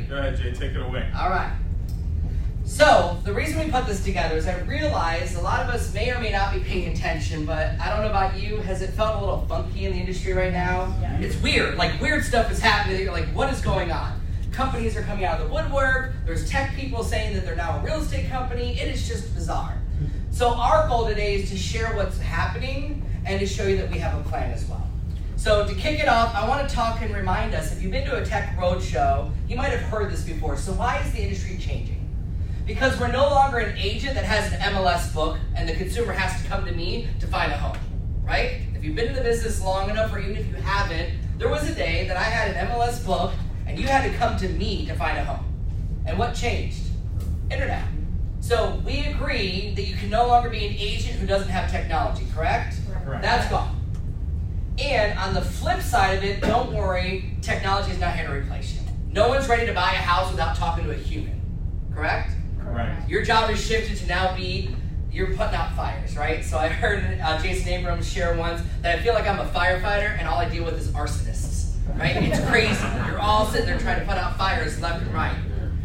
right? Go ahead, Jay, take it away. All right. So, the reason we put this together is I realized a lot of us may or may not be paying attention, but I don't know about you, has it felt a little funky in the industry right now? Yeah. It's weird, like weird stuff is happening that you're like, what is going on? Companies are coming out of the woodwork, there's tech people saying that they're now a real estate company, it is just bizarre. So our goal today is to share what's happening and to show you that we have a plan as well. So to kick it off, I want to talk and remind us, if you've been to a tech roadshow, you might have heard this before. So why is the industry changing? Because we're no longer an agent that has an MLS book and the consumer has to come to me to find a home, right? If you've been in the business long enough, or even if you haven't, there was a day that I had an MLS book and you had to come to me to find a home. And what changed? Internet. So we agree that you can no longer be an agent who doesn't have technology, correct? Correct. That's gone. And on the flip side of it, don't worry, technology is not here to replace you. No one's ready to buy a house without talking to a human, correct? Right. Your job is shifted to now be, you're putting out fires, right? So I heard Jason Abrams share once that I feel like I'm a firefighter and all I deal with is arsonists, right? It's crazy. You're all sitting there trying to put out fires left and right.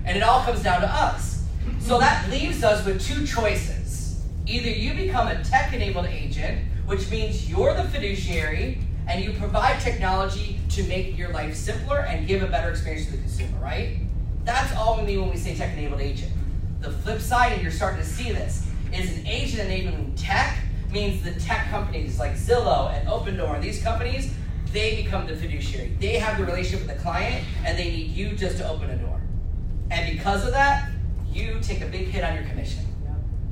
And it all comes down to us. So that leaves us with two choices. Either you become a tech-enabled agent, which means you're the fiduciary and you provide technology to make your life simpler and give a better experience to the consumer, right? That's all we mean when we say tech-enabled agent. The flip side, and you're starting to see this, is an agent enabling tech means the tech companies like Zillow and Opendoor and these companies, they become the fiduciary. They have the relationship with the client and they need you just to open a door. And because of that, you take a big hit on your commission.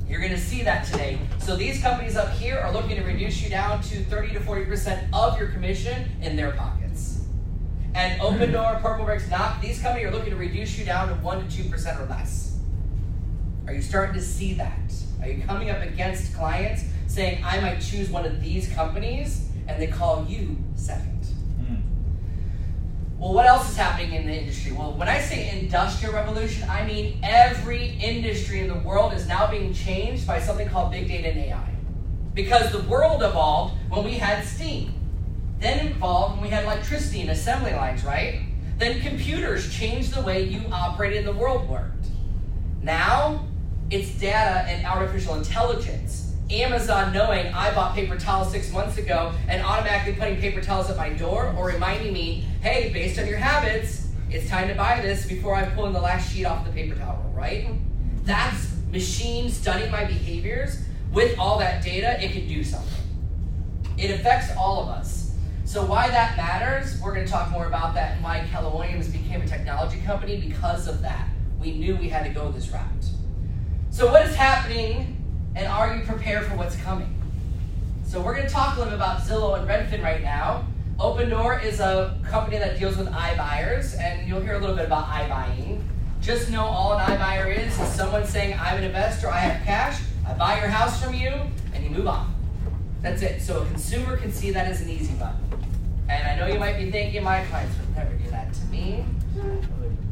You're going to see that today. So these companies up here are looking to reduce you down to 30 to 40% of your commission in their pockets. And Opendoor, Purple Bricks, Knock, these companies are looking to reduce you down to 1 to 2% or less. Are you starting to see that? Are you coming up against clients saying, I might choose one of these companies, and they call you second? Well, what else is happening in the industry? Well, when I say industrial revolution, I mean every industry in the world is now being changed by something called big data and AI. Because the world evolved when we had steam. Then it evolved when we had electricity and assembly lines, right? Then computers changed the way you operated and the world worked. Now, it's data and artificial intelligence. Amazon knowing I bought paper towels 6 months ago and automatically putting paper towels at my door or reminding me, hey, based on your habits, it's time to buy this before I pull in the last sheet off the paper towel roll, right? That's machine studying my behaviors. With all that data, it can do something. It affects all of us. So why that matters, we're going to talk more about that and why Keller Williams became a technology company because of that. We knew we had to go this route. So what is happening, and are you prepared for what's coming? So we're going to talk a little bit about Zillow and Redfin right now. Opendoor is a company that deals with iBuyers, and you'll hear a little bit about iBuying. Just know all an iBuyer is someone saying, I'm an investor, I have cash, I buy your house from you, and you move on. That's it. So a consumer can see that as an easy button. And I know you might be thinking, my clients would never do that to me.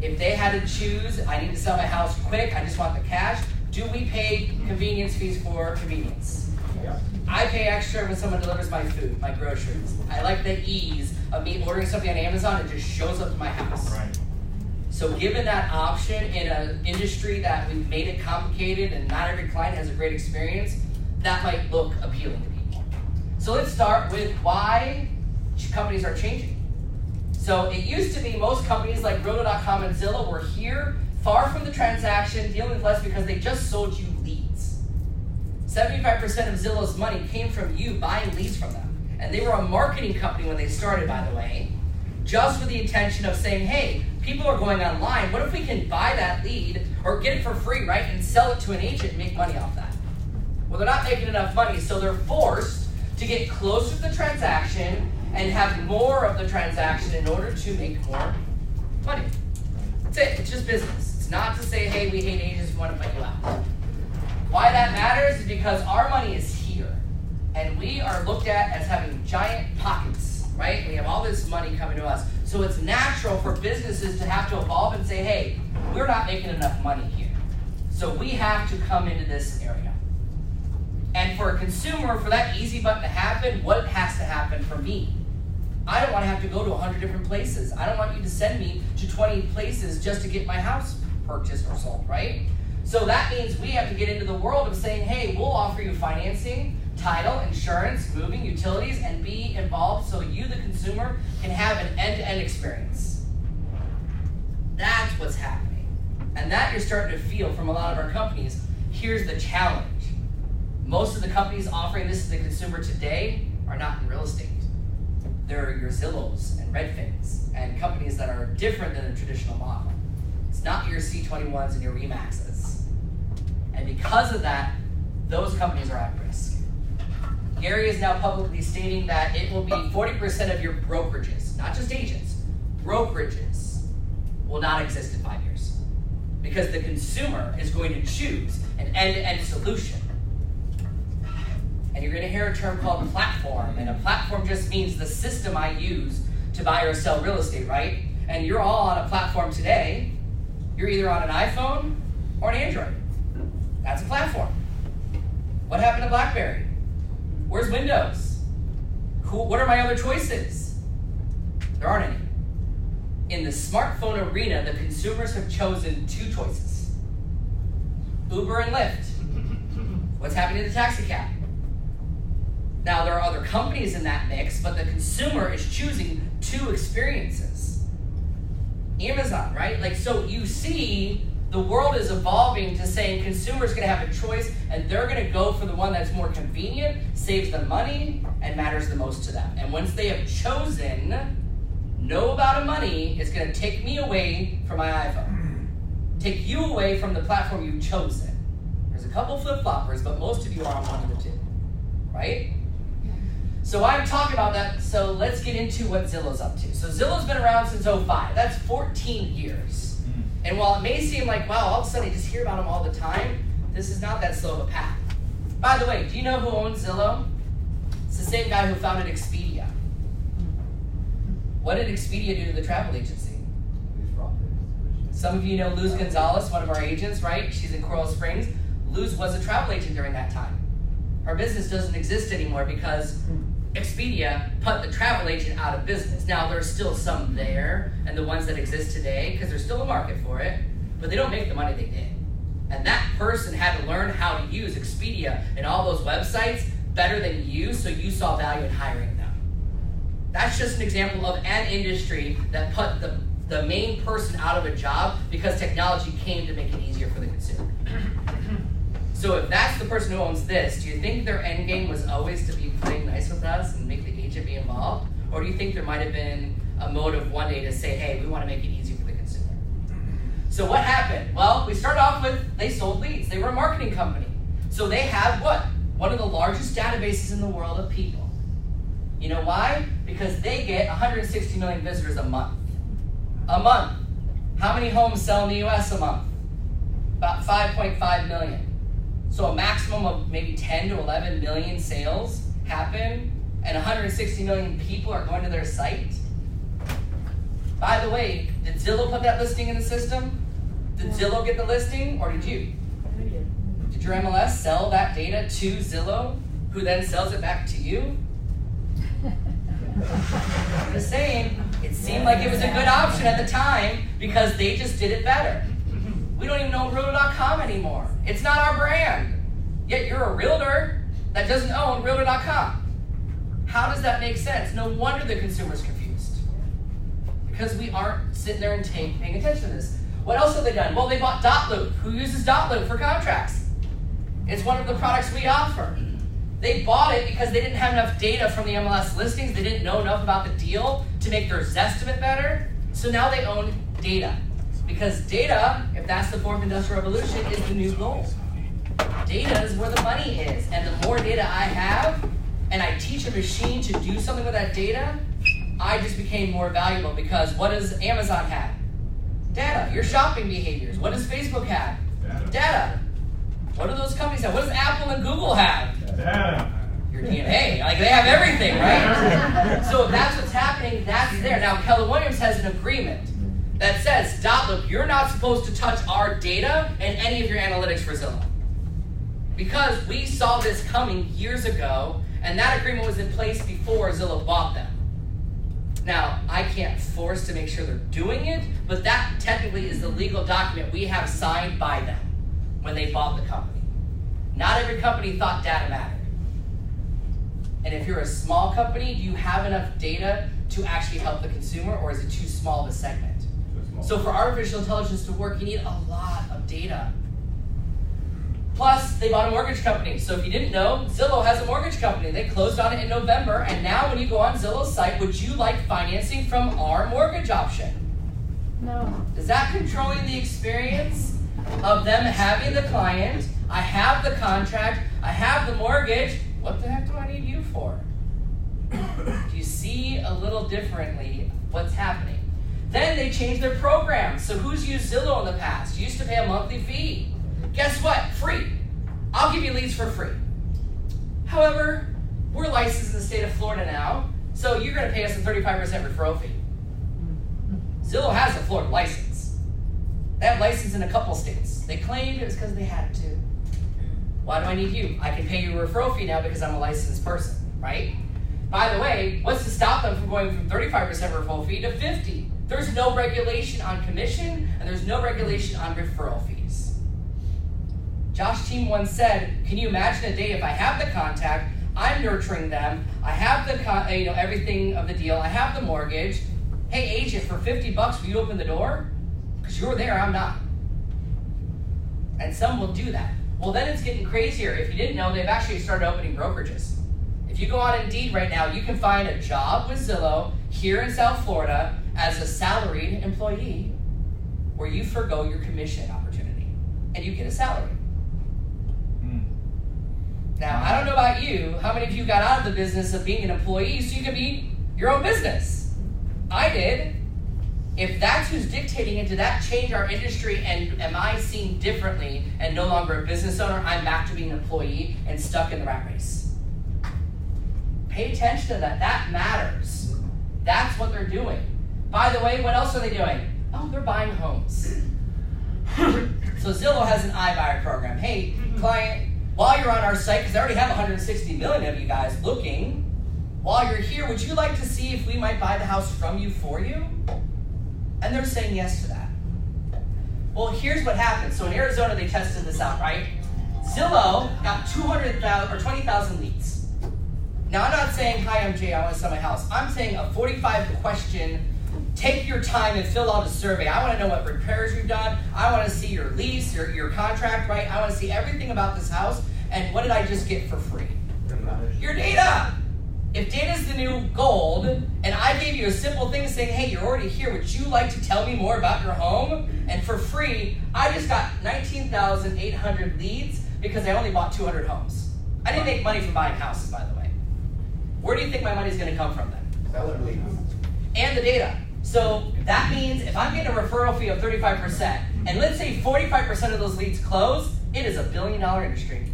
If they had to choose, I need to sell my house quick, I just want the cash, do we pay convenience fees for convenience? Yeah. I pay extra when someone delivers my food, my groceries. I like the ease of me ordering something on Amazon, it just shows up to my house. Right. So given that option in an industry that we've made it complicated and not every client has a great experience, that might look appealing to people. So let's start with why companies are changing. So it used to be most companies like Realtor.com and Zillow were here, far from the transaction, dealing with less because they just sold you leads. 75% of Zillow's money came from you buying leads from them. And they were a marketing company when they started, by the way, just with the intention of saying, hey, people are going online, what if we can buy that lead or get it for free, right, and sell it to an agent and make money off that? Well, they're not making enough money, so they're forced to get closer to the transaction and have more of the transaction in order to make more money. That's it. It's just business. It's not to say, hey, we hate agents, we want to put you out. Why that matters is because our money is here, and we are looked at as having giant pockets, right? We have all this money coming to us. So it's natural for businesses to have to evolve and say, hey, we're not making enough money here. So we have to come into this area. And for a consumer, for that easy button to happen, what has to happen for me? I don't want to have to go to 100 different places. I don't want you to send me to 20 places just to get my house purchased or sold, right? So that means we have to get into the world of saying, hey, we'll offer you financing, title, insurance, moving, utilities, and be involved so you, the consumer, can have an end-to-end experience. That's what's happening. And that you're starting to feel from a lot of our companies. Here's the challenge. Most of the companies offering this to the consumer today are not in real estate. They're your Zillows and Redfins and companies that are different than the traditional model. It's not your C21s and your Remaxes. And because of that, those companies are at risk. Gary is now publicly stating that it will be 40% of your brokerages, not just agents, brokerages will not exist in 5 years. Because the consumer is going to choose an end-to-end solution. And you're going to hear a term called platform, and a platform just means the system I use to buy or sell real estate, right? And you're all on a platform today. You're either on an iPhone or an Android. That's a platform. What happened to BlackBerry? Where's Windows? What are my other choices? There aren't any. In the smartphone arena, the consumers have chosen 2 choices. Uber and Lyft. What's happening to the taxi cab? Now, there are other companies in that mix, but the consumer is choosing 2 experiences. Amazon, right? Like, so you see the world is evolving to saying consumers going to have a choice, and they're going to go for the one that's more convenient, saves them money, and matters the most to them. And once they have chosen, no amount of money is going to take me away from my iPhone. Take you away from the platform you've chosen. There's a couple flip-floppers, but most of you are on one of the 2, right? So I'm talking about that, so let's get into what Zillow's up to. So Zillow's been around since 2005. That's 14 years. And while it may seem like, wow, all of a sudden you just hear about them all the time, this is not that slow of a path. By the way, do you know who owns Zillow? It's the same guy who founded Expedia. What did Expedia do to the travel agency? Some of you know Luz Gonzalez, one of our agents, right? She's in Coral Springs. Luz was a travel agent during that time. Her business doesn't exist anymore because Expedia put the travel agent out of business. Now, there's still some there, and the ones that exist today, because there's still a market for it, but they don't make the money they did. And that person had to learn how to use Expedia and all those websites better than you, so you saw value in hiring them. That's just an example of an industry that put the main person out of a job because technology came to make it easier for the consumer. So if that's the person who owns this, do you think their end game was always to be playing nice with us and make the agent be involved? Or do you think there might have been a motive one day to say, hey, we want to make it easy for the consumer? So what happened? Well, we started off with, they sold leads. They were a marketing company. So they have what? One of the largest databases in the world of people. You know why? Because they get 160 million visitors a month. A month. How many homes sell in the US a month? About 5.5 million. So a maximum of maybe 10 to 11 million sales happen, and 160 million people are going to their site. By the way, did Zillow put that listing in the system? Did Zillow get the listing, or did you? Did your MLS sell that data to Zillow, who then sells it back to you? I'm just saying, it seemed like it was a good option at the time because they just did it better. We don't even own Realtor.com anymore. It's not our brand. Yet you're a realtor that doesn't own Realtor.com. How does that make sense? No wonder the consumer's confused. Because we aren't sitting there and paying attention to this. What else have they done? Well, they bought Dotloop. Who uses Dotloop for contracts? It's one of the products we offer. They bought it because they didn't have enough data from the MLS listings. They didn't know enough about the deal to make their Zestimate better. So now they own data. Because data, if that's the 4th industrial revolution, is the new gold. Data is where the money is. And the more data I have, and I teach a machine to do something with that data, I just became more valuable. Because what does Amazon have? Data. Your shopping behaviors. What does Facebook have? Data. What do those companies have? What does Apple and Google have? Data. Your DNA. Like, they have everything, right? So if that's what's happening, that's there. Now, Keller Williams has an agreement that says, Dotloop, you're not supposed to touch our data and any of your analytics for Zillow. Because we saw this coming years ago, and that agreement was in place before Zillow bought them. Now, I can't force to make sure they're doing it, but that technically is the legal document we have signed by them when they bought the company. Not every company thought data mattered. And if you're a small company, do you have enough data to actually help the consumer, or is it too small of a segment? So for artificial intelligence to work, you need a lot of data. Plus, they bought a mortgage company. So if you didn't know, Zillow has a mortgage company. They closed on it in November, and now when you go on Zillow's site, would you like financing from our mortgage option? No. Is that controlling the experience of them having the client? I have the contract, I have the mortgage. What the heck do I need you for? Do you see a little differently what's happening? Then they changed their program. So who's used Zillow in the past? You used to pay a monthly fee. Guess what? Free. I'll give you leads for free. However, we're licensed in the state of Florida now, so you're going to pay us a 35% referral fee. Zillow has a Florida license. They have license in a couple states. They claimed it was because they had to. Why do I need you? I can pay you a referral fee now because I'm a licensed person, right? By the way, what's to stop them from going from 35% referral fee to 50%? There's no regulation on commission, and there's no regulation on referral fees. Josh Team once said, can you imagine a day if I have the contact, I'm nurturing them, I have the everything of the deal, I have the mortgage, hey agent, for $50, will you open the door? Because you're there, I'm not. And some will do that. Well, then it's getting crazier. If you didn't know, they've actually started opening brokerages. If you go on Indeed right now, you can find a job with Zillow here in South Florida as a salaried employee where you forgo your commission opportunity and you get a salary. Now, I don't know about you, how many of you got out of the business of being an employee so you can be your own business? I did. If that's who's dictating it, did that change our industry, and am I seen differently and no longer a business owner? I'm back to being an employee and stuck in the rat race. Pay attention to that. That matters. That's what they're doing. By the way, what else are they doing? Oh, they're buying homes. So Zillow has an iBuyer program. Hey, client, while you're on our site, because I already have 160 million of you guys looking, while you're here, would you like to see if we might buy the house from you for you? And they're saying yes to that. Well, here's what happened. So in Arizona, they tested this out, right? Zillow got 200,000 or 20,000 leads. Now, I'm not saying, hi, I'm Jay, I want to sell my house. I'm saying a 45-question, take your time and fill out a survey. I want to know what repairs you've done. I want to see your lease, your contract, right? I want to see everything about this house. And what did I just get for free? Your data. If data is the new gold, and I gave you a simple thing saying, hey, you're already here, would you like to tell me more about your home? And for free, I just got 19,800 leads because I only bought 200 homes. I didn't make money from buying houses, by the way. Where do you think my money is going to come from then? Seller leads. And the data. So that means if I'm getting a referral fee of 35%, and let's say 45% of those leads close, it is $1 billion industry.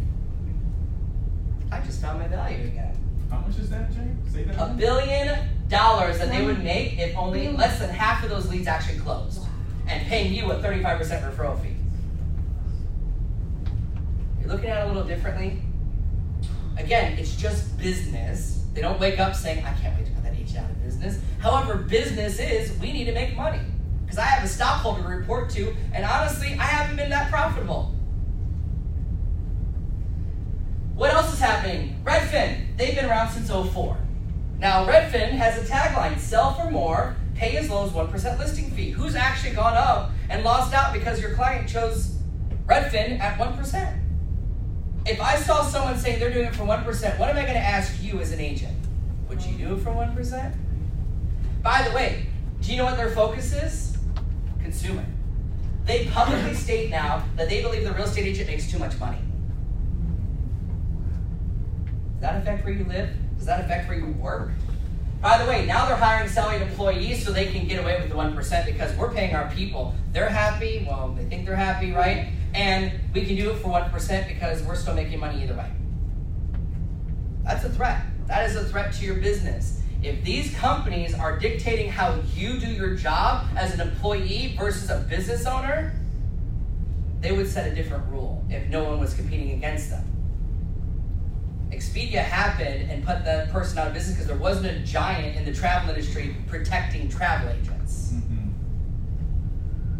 I just found my value again. How much is that, Jay? Say that $1 billion that they would make if only less than half of those leads actually closed, and paying you a 35% referral fee. You're looking at it a little differently. Again, it's just business. They don't wake up saying, I can't wait to put that agent out of business. However, business is, we need to make money. Because I have a stockholder to report to, and honestly, I haven't been that profitable. What else is happening? Redfin, they've been around since 2004. Now, Redfin has a tagline, sell for more, pay as low as 1% listing fee. Who's actually gone up and lost out because your client chose Redfin at 1%? If I saw someone saying they're doing it for 1%, what am I going to ask you as an agent? Would you do it for 1%? By the way, do you know what their focus is? Consumer. They publicly state now that they believe the real estate agent makes too much money. Does that affect where you live? Does that affect where you work? By the way, now they're hiring salaried employees so they can get away with the 1% because we're paying our people. They're happy, well, they think they're happy, right? And we can do it for 1% because we're still making money either way. That's a threat. That is a threat to your business. If these companies are dictating how you do your job as an employee versus a business owner, they would set a different rule if no one was competing against them. Expedia happened and put that person out of business because there wasn't a giant in the travel industry protecting travel agents.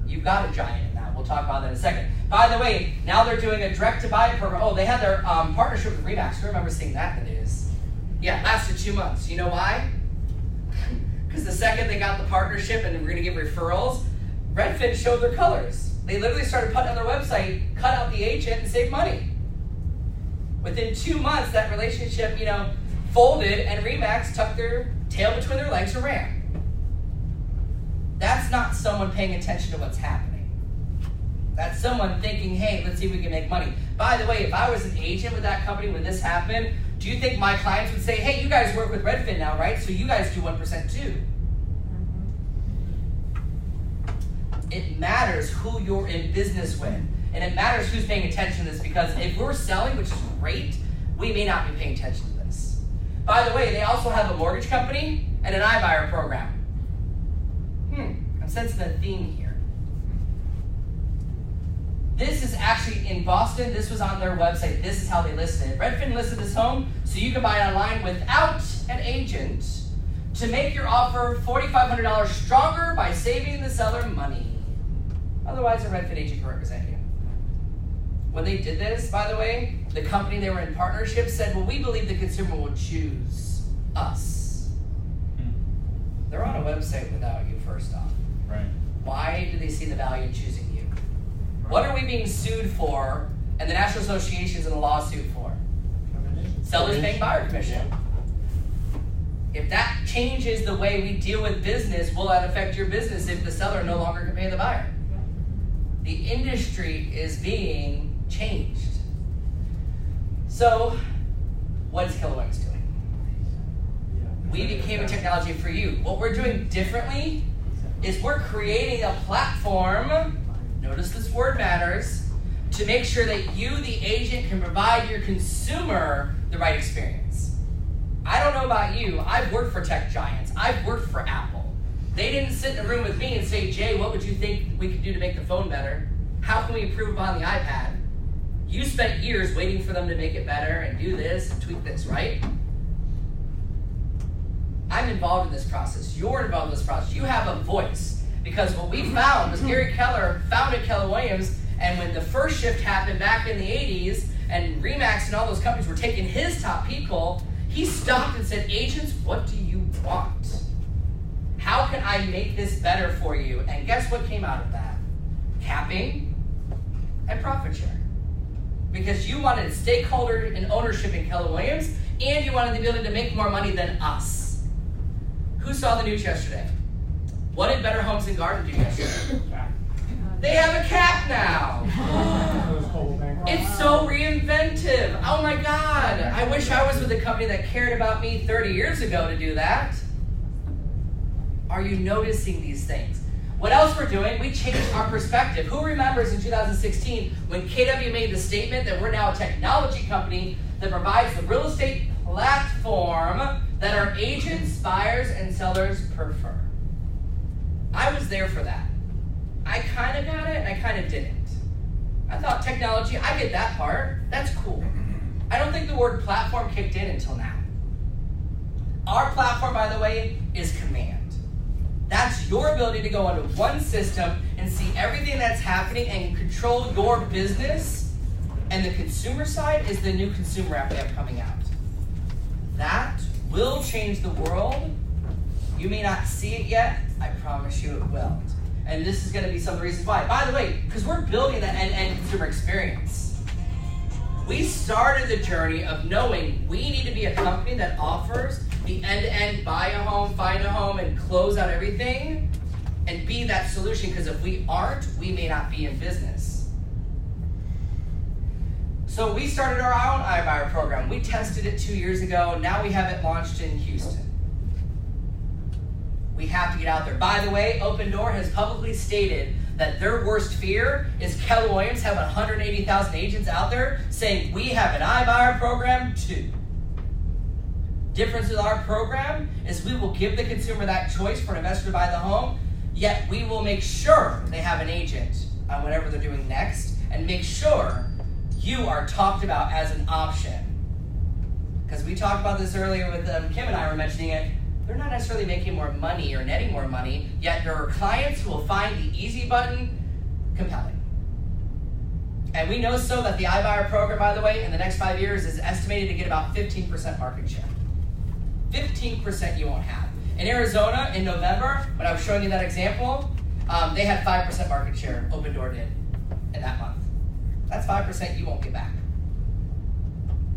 You've got a giant in that. We'll talk about that in a second. By the way, now they're doing a direct-to-buy program. Oh, they had their partnership with RE/MAX. I remember seeing that in the news. Yeah, it lasted 2 months. You know why? Because the second they got the partnership and we're going to give referrals, Redfin showed their colors. They literally started putting on their website, cut out the agent, and save money. Within 2 months, that relationship, folded, and RE/MAX tucked their tail between their legs and ran. That's not someone paying attention to what's happening. That's someone thinking, hey, let's see if we can make money. By the way, if I was an agent with that company when this happened, do you think my clients would say, hey, you guys work with Redfin now, right? So you guys do 1% too. It matters who you're in business with. And it matters who's paying attention to this, because if we're selling, which is great, we may not be paying attention to this. By the way, they also have a mortgage company and an iBuyer program. I'm sensing a theme here. This is actually in Boston. This was on their website. This is how they listed it. Redfin listed this home so you can buy it online without an agent to make your offer $4,500 stronger by saving the seller money. Otherwise, a Redfin agent can represent you. When they did this, by the way, the company they were in partnership said, well, we believe the consumer will choose us. They're on a website without you, first off. Right. Why do they see the value in choosing you? Right. What are we being sued for and the National Association's in a lawsuit for? Sellers paying buyer commission. If that changes the way we deal with business, will that affect your business if the seller no longer can pay the buyer? The industry is being changed. So, what is Keller Williams doing? We became a technology for you. What we're doing differently is we're creating a platform, notice this word matters, to make sure that you, the agent, can provide your consumer the right experience. I don't know about you, I've worked for tech giants. I've worked for Apple. They didn't sit in a room with me and say, Jay, what would you think we could do to make the phone better? How can we improve upon the iPad? You spent years waiting for them to make it better and do this and tweak this, right? I'm involved in this process. You're involved in this process. You have a voice. Because what we found was Gary Keller founded Keller Williams, and when the first shift happened back in the 80s, and RE/MAX and all those companies were taking his top people, he stopped and said, agents, what do you want? How can I make this better for you? And guess what came out of that? Capping and profit share. Because you wanted stakeholder and ownership in Keller Williams, and you wanted the ability to make more money than us. Who saw the news yesterday? What did Better Homes and Garden do yesterday? They have a cap now. It's so reinventive. Oh my God. I wish I was with a company that cared about me 30 years ago to do that. Are you noticing these things? What else we're doing? We changed our perspective. Who remembers in 2016 when KW made the statement that we're now a technology company that provides the real estate platform that our agents, buyers, and sellers prefer? I was there for that. I kind of got it, and I kind of didn't. I thought technology, I get that part. That's cool. I don't think the word platform kicked in until now. Our platform, by the way, is command. That's your ability to go into one system and see everything that's happening and control your business. And the consumer side is the new consumer app we have coming out. That will change the world. You may not see it yet. I promise you it will. And this is going to be some of the reasons why. By the way, because we're building that end-to-end consumer experience. We started the journey of knowing we need to be a company that offers the end-to-end buy a home, find a home, and close out everything, and be that solution, because if we aren't, we may not be in business. So we started our own iBuyer program. We tested it 2 years ago. Now we have it launched in Houston. We have to get out there. By the way, Open Door has publicly stated that their worst fear is Keller Williams having 180,000 agents out there saying, we have an iBuyer program too. Difference with our program is we will give the consumer that choice for an investor to buy the home, yet we will make sure they have an agent on whatever they're doing next, and make sure you are talked about as an option. Because we talked about this earlier with Kim and I were mentioning it. They're not necessarily making more money or netting more money, yet there are clients who will find the easy button compelling. And we know so that the iBuyer program, by the way, in the next 5 years is estimated to get about 15% market share. 15% you won't have. In Arizona, in November, when I was showing you that example, they had 5% market share, Open Door did, in that month. That's 5% you won't get back.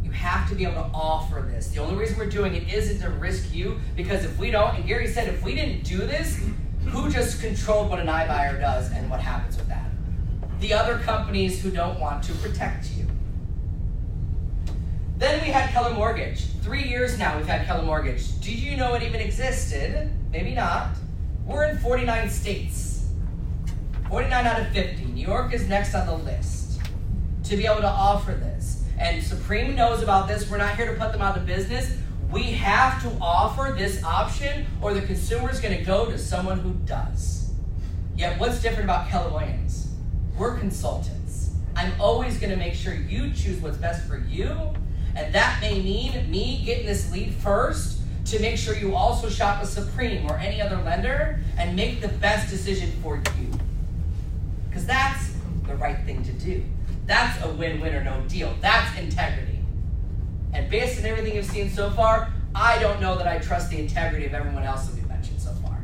You have to be able to offer this. The only reason we're doing it isn't to risk you, because if we don't, and Gary said if we didn't do this, who just controlled what an iBuyer does and what happens with that? The other companies who don't want to protect you. Then we had Keller Mortgage. 3 years now we've had Keller Mortgage. Did you know it even existed? Maybe not. We're in 49 states. 49 out of 50. New York is next on the list to be able to offer this. And Supreme knows about this. We're not here to put them out of business. We have to offer this option or the consumer is going to go to someone who does. Yet what's different about Keller Williams? We're consultants. I'm always going to make sure you choose what's best for you, and that may mean me getting this lead first to make sure you also shop with Supreme or any other lender and make the best decision for you. Because that's the right thing to do. That's a win-win or no deal. That's integrity. And based on everything you've seen so far, I don't know that I trust the integrity of everyone else that we've mentioned so far.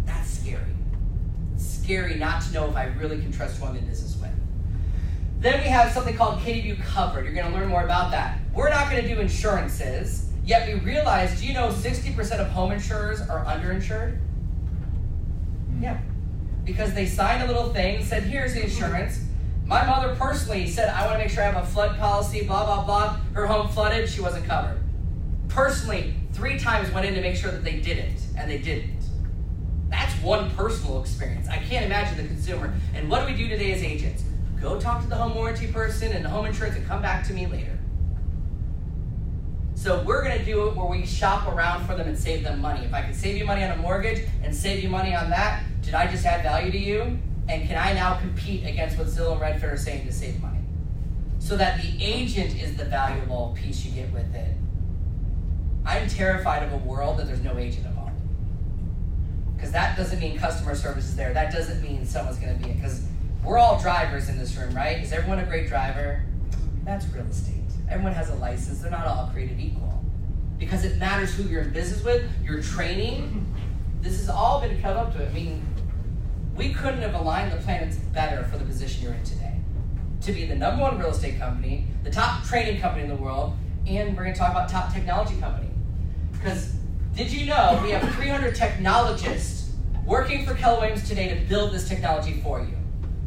That's scary. Scary not to know if I really can trust who I'm in business with. Then we have something called KW Covered. You're going to learn more about that. We're not going to do insurances, yet we realized, do you know 60% of home insurers are underinsured? Yeah. Because they signed a little thing, said, here's the insurance. My mother personally said, I want to make sure I have a flood policy, blah, blah, blah. Her home flooded, she wasn't covered. Personally, 3 times went in to make sure that they did it, and they didn't. That's one personal experience. I can't imagine the consumer. And what do we do today as agents? Go talk to the home warranty person and the home insurance and come back to me later. So we're going to do it where we shop around for them and save them money. If I can save you money on a mortgage and save you money on that, did I just add value to you? And can I now compete against what Zillow Redfin are saying to save money? So that the agent is the valuable piece you get with it. I'm terrified of a world that there's no agent involved. Because that doesn't mean customer service is there. That doesn't mean someone's going to be it. Because we're all drivers in this room, right? Is everyone a great driver? That's real estate. Everyone has a license. They're not all created equal. Because it matters who you're in business with, your training. This has all been cut up to it. I mean, we couldn't have aligned the planets better for the position you're in today. To be the #1 real estate company, the top training company in the world, and we're going to talk about top technology company. Because did you know we have 300 technologists working for Keller Williams today to build this technology for you?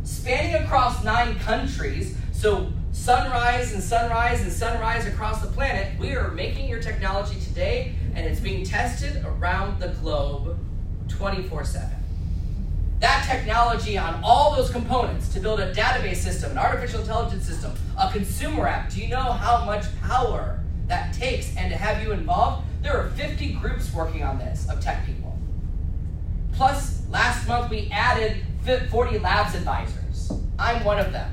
Spanning across 9 countries, so sunrise and sunrise and sunrise across the planet, we are making your technology today, and it's being tested around the globe 24/7. That technology on all those components to build a database system, an artificial intelligence system, a consumer app, do you know how much power that takes? And to have you involved, there are 50 groups working on this of tech people. Plus, last month we added 40 labs advisors. I'm one of them.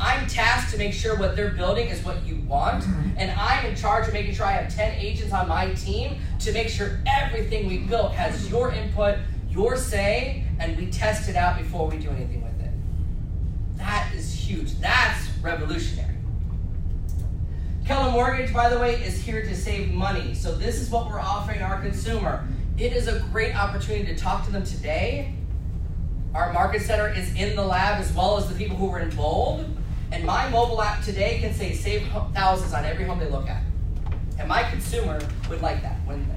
I'm tasked to make sure what they're building is what you want, and I'm in charge of making sure I have 10 agents on my team to make sure everything we built has your input, your say, and we test it out before we do anything with it. That is huge. That's revolutionary. Keller Mortgage, by the way, is here to save money. So this is what we're offering our consumer. It is a great opportunity to talk to them today. Our market center is in the lab as well as the people who were in bold. And my mobile app today can say save thousands on every home they look at. And my consumer would like that, wouldn't they?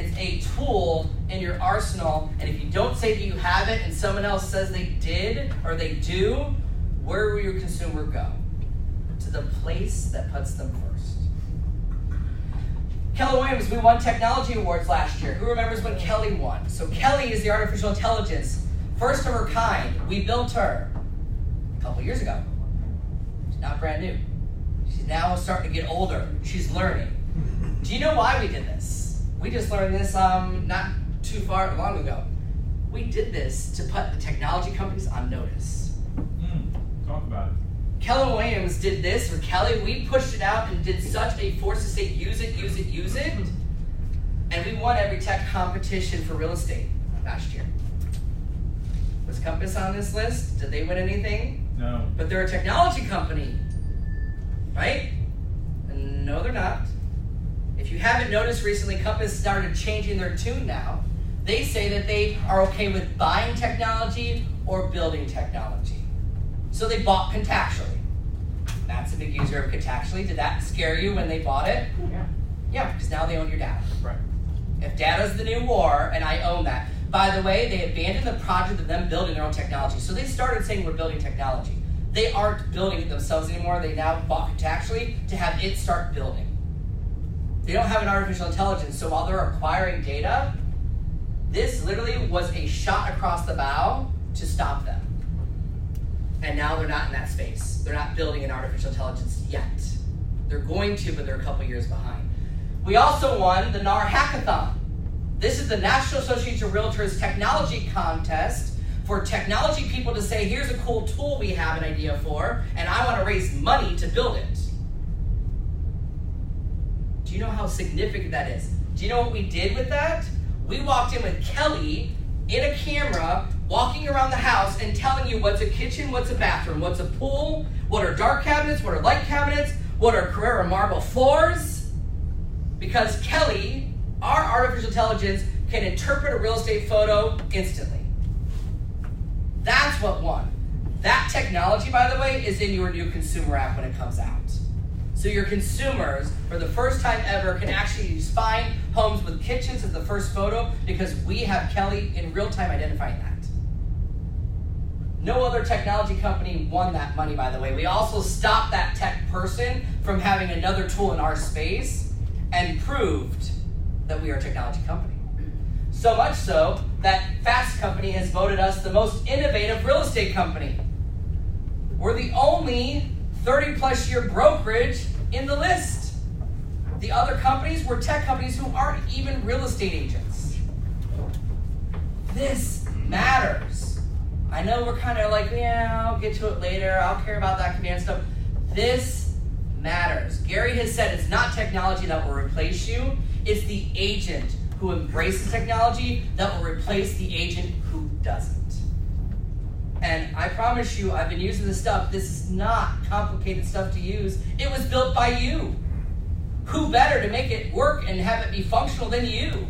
It's a tool in your arsenal, and if you don't say that you have it and someone else says they did or they do, where will your consumer go? To the place that puts them first. Keller Williams, we won technology awards last year. Who remembers when Kelly won? So Kelly is the artificial intelligence, first of her kind. We built her a couple years ago. She's not brand new. She's now starting to get older. She's learning. Do you know why we did this? We just learned this not too long ago. We did this to put the technology companies on notice. Talk about it. Keller Williams did this with Kelly. We pushed it out and did such a force to say, use it, use it, use it. And we won every tech competition for real estate last year. Was Compass on this list? Did they win anything? No. But they're a technology company, right? No, they're not. If you haven't noticed recently, Compass started changing their tune now. They say that they are okay with buying technology or building technology. So they bought contactually. That's a big user of contactually. Did that scare you when they bought it? Yeah. Yeah, because now they own your data. Right. If data's the new war, and I own that. By the way, they abandoned the project of them building their own technology. So they started saying we're building technology. They aren't building it themselves anymore. They now bought contactually to have it start building. They don't have an artificial intelligence, so while they're acquiring data, this literally was a shot across the bow to stop them. And now they're not in that space. They're not building an artificial intelligence yet. They're going to, but they're a couple years behind. We also won the NAR Hackathon. This is the National Association of Realtors Technology Contest for technology people to say, here's a cool tool we have an idea for, and I want to raise money to build it. Do you know how significant that is? Do you know what we did with that? We walked in with Kelly in a camera, walking around the house and telling you what's a kitchen, what's a bathroom, what's a pool, what are dark cabinets, what are light cabinets, what are Carrara marble floors. Because Kelly, our artificial intelligence, can interpret a real estate photo instantly. That's what won. That technology, by the way, is in your new consumer app when it comes out. So your consumers, for the first time ever, can actually find homes with kitchens as the first photo because we have Kelly in real time identifying that. No other technology company won that money, by the way. We also stopped that tech person from having another tool in our space and proved that we are a technology company. So much so that Fast Company has voted us the most innovative real estate company. We're the only 30-plus year brokerage in the list. The other companies were tech companies who aren't even real estate agents. This matters. I know we're kind of like, yeah, I'll get to it later. I'll care about that command stuff. This matters. Gary has said it's not technology that will replace you. It's the agent who embraces technology that will replace the agent who doesn't. And I promise you, I've been using this stuff. This is not complicated stuff to use. It was built by you. Who better to make it work and have it be functional than you?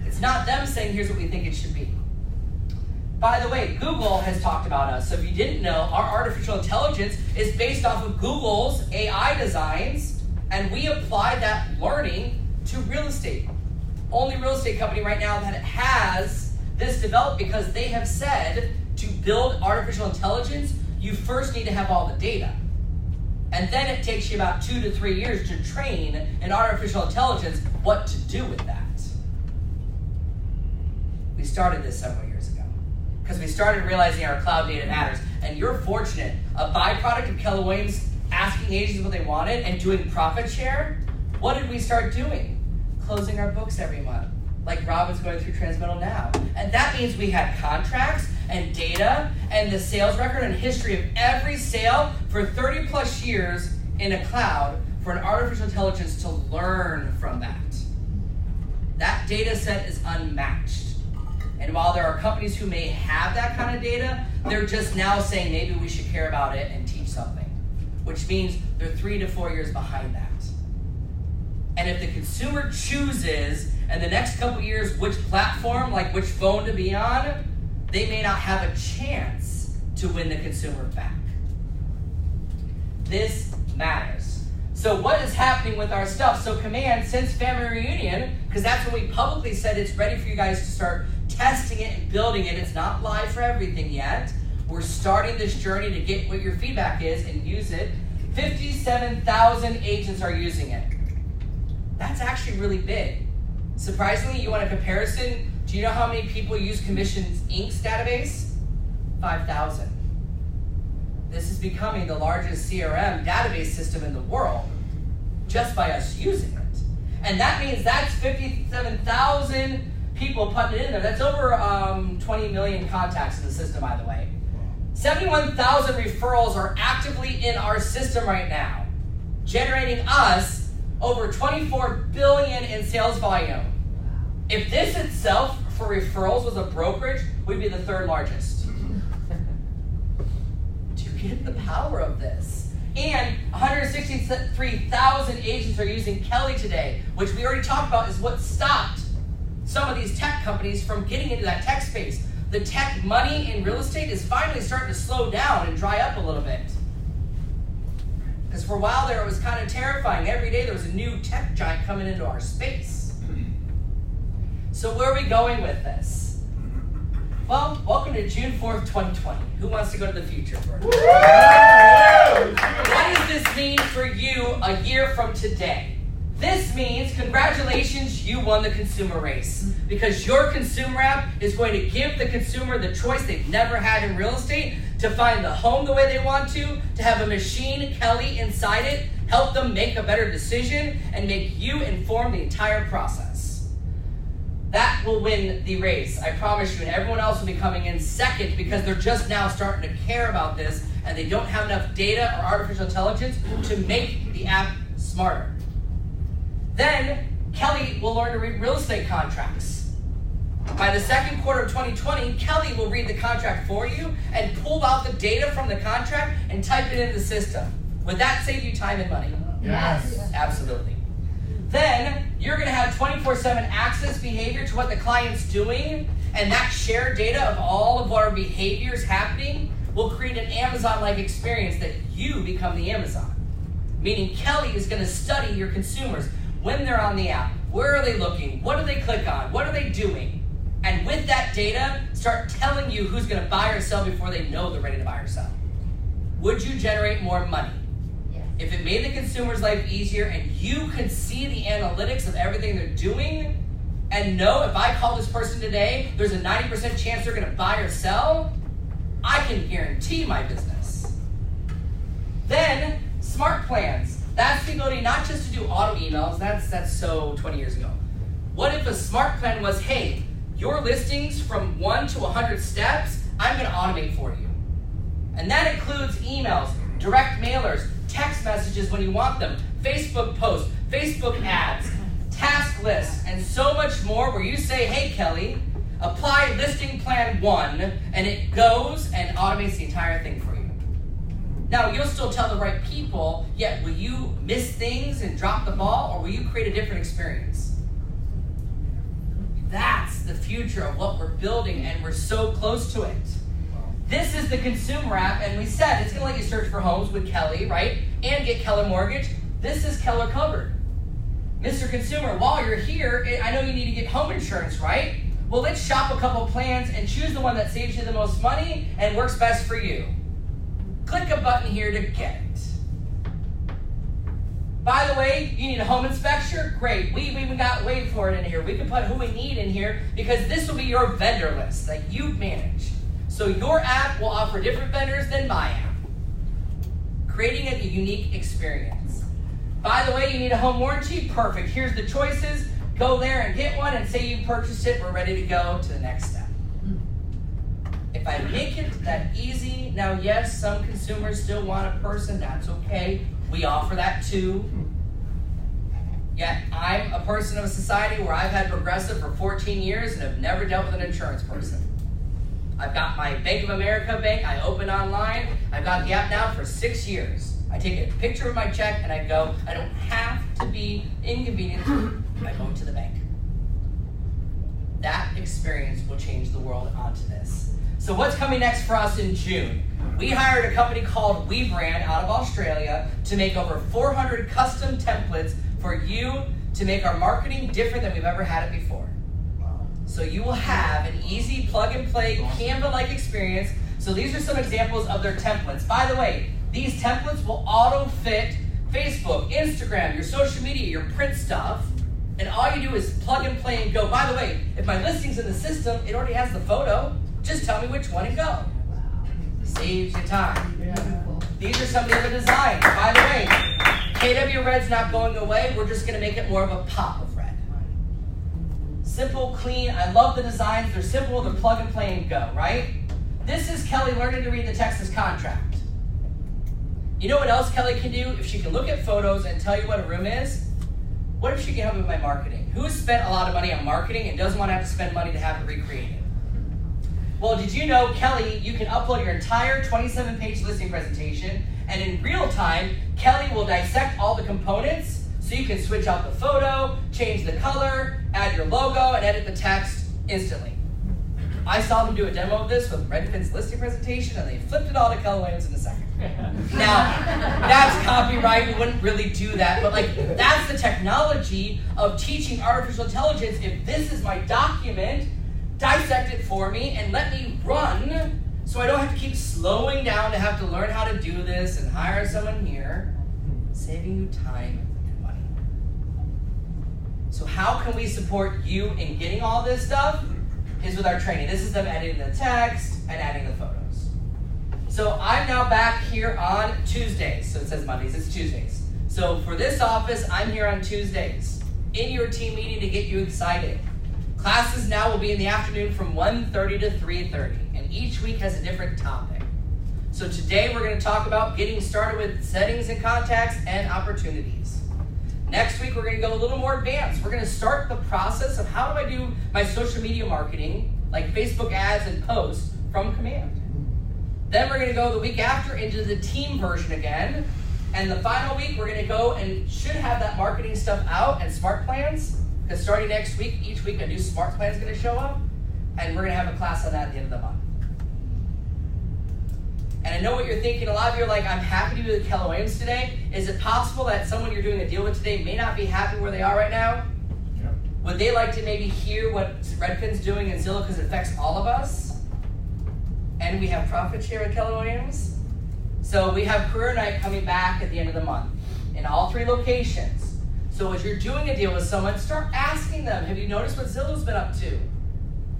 It's not them saying, here's what we think it should be. By the way, Google has talked about us. So if you didn't know, our artificial intelligence is based off of Google's AI designs, and we apply that learning to real estate. Only real estate company right now that has this developed because they have said to build artificial intelligence, you first need to have all the data. And then it takes you about 2 to 3 years to train an artificial intelligence what to do with that. We started this several years ago because we started realizing our cloud data matters. And you're fortunate. A byproduct of Keller Williams asking agents what they wanted and doing profit share, what did we start doing? Closing our books every month, like Robin's going through Transmetal now. And that means we had contracts and data and the sales record and history of every sale for 30 plus years in a cloud for an artificial intelligence to learn from that. That data set is unmatched. And while there are companies who may have that kind of data, they're just now saying maybe we should care about it and teach something, which means they're 3 to 4 years behind that. And if the consumer chooses in the next couple years which platform, like which phone to be on, they may not have a chance to win the consumer back. This matters. So what is happening with our stuff? So Command, since family reunion, because that's when we publicly said it's ready for you guys to start testing it and building it. It's not live for everything yet. We're starting this journey to get what your feedback is and use it. 57,000 agents are using it. That's actually really big. Surprisingly, you want a comparison? Do you know how many people use Commissions Inc.'s database? 5,000. This is becoming the largest CRM database system in the world just by us using it. And that means that's 57,000 people putting it in there. That's over 20 million contacts in the system, by the way. 71,000 referrals are actively in our system right now, generating us over $24 billion in sales volume. If this itself for referrals was a brokerage, we'd be the third largest. Do you get the power of this? And 163,000 agents are using Kelly today, which we already talked about is what stopped some of these tech companies from getting into that tech space. The tech money in real estate is finally starting to slow down and dry up a little bit. Because for a while there, it was kind of terrifying. Every day there was a new tech giant coming into our space. So where are we going with this? Well, welcome to June 4th, 2020. Who wants to go to the future first? What does this mean for you a year from today? This means, congratulations, you won the consumer race. Because your consumer app is going to give the consumer the choice they've never had in real estate to find the home the way they want to have a machine, Kelly, inside it, help them make a better decision, and make you inform the entire process. That will win the race, I promise you, and everyone else will be coming in second because they're just now starting to care about this and they don't have enough data or artificial intelligence to make the app smarter. Then, Kelly will learn to read real estate contracts. By the second quarter of 2020, Kelly will read the contract for you and pull out the data from the contract and type it into the system. Would that save you time and money? Yes. Absolutely. Then, you're going to have 24/7 access behavior to what the client's doing, and that shared data of all of our behaviors happening will create an Amazon-like experience that you become the Amazon. Meaning Kelly is going to study your consumers. When they're on the app, where are they looking? What do they click on? What are they doing? And with that data, start telling you who's going to buy or sell before they know they're ready to buy or sell. Would you generate more money? Yes. If it made the consumer's life easier and you could see the analytics of everything they're doing and know if I call this person today, there's a 90% chance they're going to buy or sell, I can guarantee my business. Then, smart plans. That's the ability not just to do auto emails, that's so 20 years ago. What if a smart plan was, hey, your listings from 1 to 100 steps, I'm going to automate for you. And that includes emails, direct mailers, text messages when you want them, Facebook posts, Facebook ads, task lists, and so much more where you say, hey, Kelly, apply listing plan 1, and it goes and automates the entire thing for you. Now, you'll still tell the right people, yet will you miss things and drop the ball, or will you create a different experience? That's the future of what we're building, and we're so close to it. This is the consumer app, and we said it's going to let you search for homes with Kelly, right? And get Keller Mortgage. This is Keller Covered. Mr. Consumer, while you're here, I know you need to get home insurance, right? Well, let's shop a couple plans and choose the one that saves you the most money and works best for you. Click a button here to get it. By the way, you need a home inspection? Great. We even got Wait for it in here. We can put who we need in here because this will be your vendor list that you manage. So your app will offer different vendors than my app, creating a unique experience. By the way, you need a home warranty? Perfect. Here's the choices. Go there and get one and say you purchased it. We're ready to go to the next step. If I make it that easy, now yes, some consumers still want a person, that's okay. We offer that too. Yet I'm a person of a society where I've had Progressive for 14 years and have never dealt with an insurance person. I've got my Bank of America bank, I open online. I've got the app now for 6 years. I take a picture of my check and I go, I don't have to be inconvenienced by going to the bank. That experience will change the world onto this. So what's coming next for us in June? We hired a company called WeBrand out of Australia to make over 400 custom templates for you to make our marketing different than we've ever had it before. So you will have an easy plug-and-play Canva-like experience. So these are some examples of their templates. By the way, these templates will auto-fit Facebook, Instagram, your social media, your print stuff. And all you do is plug and play and go. By the way, if my listing's in the system, it already has the photo. Just tell me which one and go. Saves you time. These are some of the other designs. By the way, KW Red's not going away. We're just going to make it more of a pop of red. Simple, clean. I love the designs. They're simple. They're plug and play and go, right? This is Kelly learning to read the Texas contract. You know what else Kelly can do? If she can look at photos and tell you what a room is, what if she can help me with my marketing? Who's spent a lot of money on marketing and doesn't want to have to spend money to have it recreated? Well, did you know, Kelly, you can upload your entire 27-page listing presentation, and in real time, Kelly will dissect all the components so you can switch out the photo, change the color, add your logo, and edit the text instantly. I saw them do a demo of this with Redfin's listing presentation, and they flipped it all to Keller Williams in a second. Now, that's copyright. We wouldn't really do that, but that's the technology of teaching artificial intelligence. If this is my document, dissect it for me and let me run so I don't have to keep slowing down to have to learn how to do this and hire someone here, saving you time and money. So how can we support you in getting all this stuff? Is with our training. This is them editing the text and adding the photos. So I'm now back here on Tuesdays. So it says Mondays, it's Tuesdays. So for this office, I'm here on Tuesdays in your team meeting to get you excited. Classes now will be in the afternoon from 1:30 to 3:30, and each week has a different topic. So today we're going to talk about getting started with settings and contacts and opportunities. Next week, we're going to go a little more advanced. We're going to start the process of how do I do my social media marketing, like Facebook ads and posts, from command. Then we're going to go the week after into the team version again. And the final week, we're going to go and should have that marketing stuff out and smart plans. Because starting next week, each week a new smart plan is going to show up. And we're going to have a class on that at the end of the month. And I know what you're thinking. A lot of you are like, I'm happy to be with Keller Williams today. Is it possible that someone you're doing a deal with today may not be happy where they are right now? Yeah. Would they like to maybe hear what Redfin's doing in Zillow because it affects all of us? And we have profit share at Keller Williams. So we have career night coming back at the end of the month in all 3 locations. So as you're doing a deal with someone, start asking them, have you noticed what Zillow's been up to?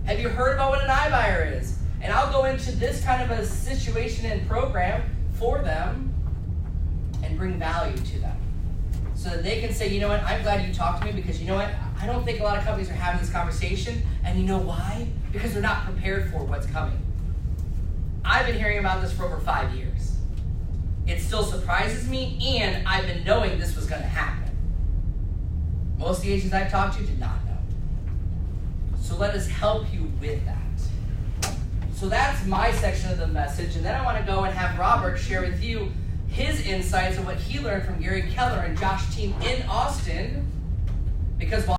Have you heard about what an iBuyer is? And I'll go into this kind of a situation and program for them and bring value to them. So that they can say, you know what, I'm glad you talked to me because you know what, I don't think a lot of companies are having this conversation. And you know why? Because they're not prepared for what's coming. I've been hearing about this for over 5 years. It still surprises me, and I've been knowing this was going to happen. Most of the agents I've talked to did not know. So let us help you with that. So that's my section of the message, and then I want to go and have Robert share with you his insights of what he learned from Gary Keller and Josh's team in Austin, because while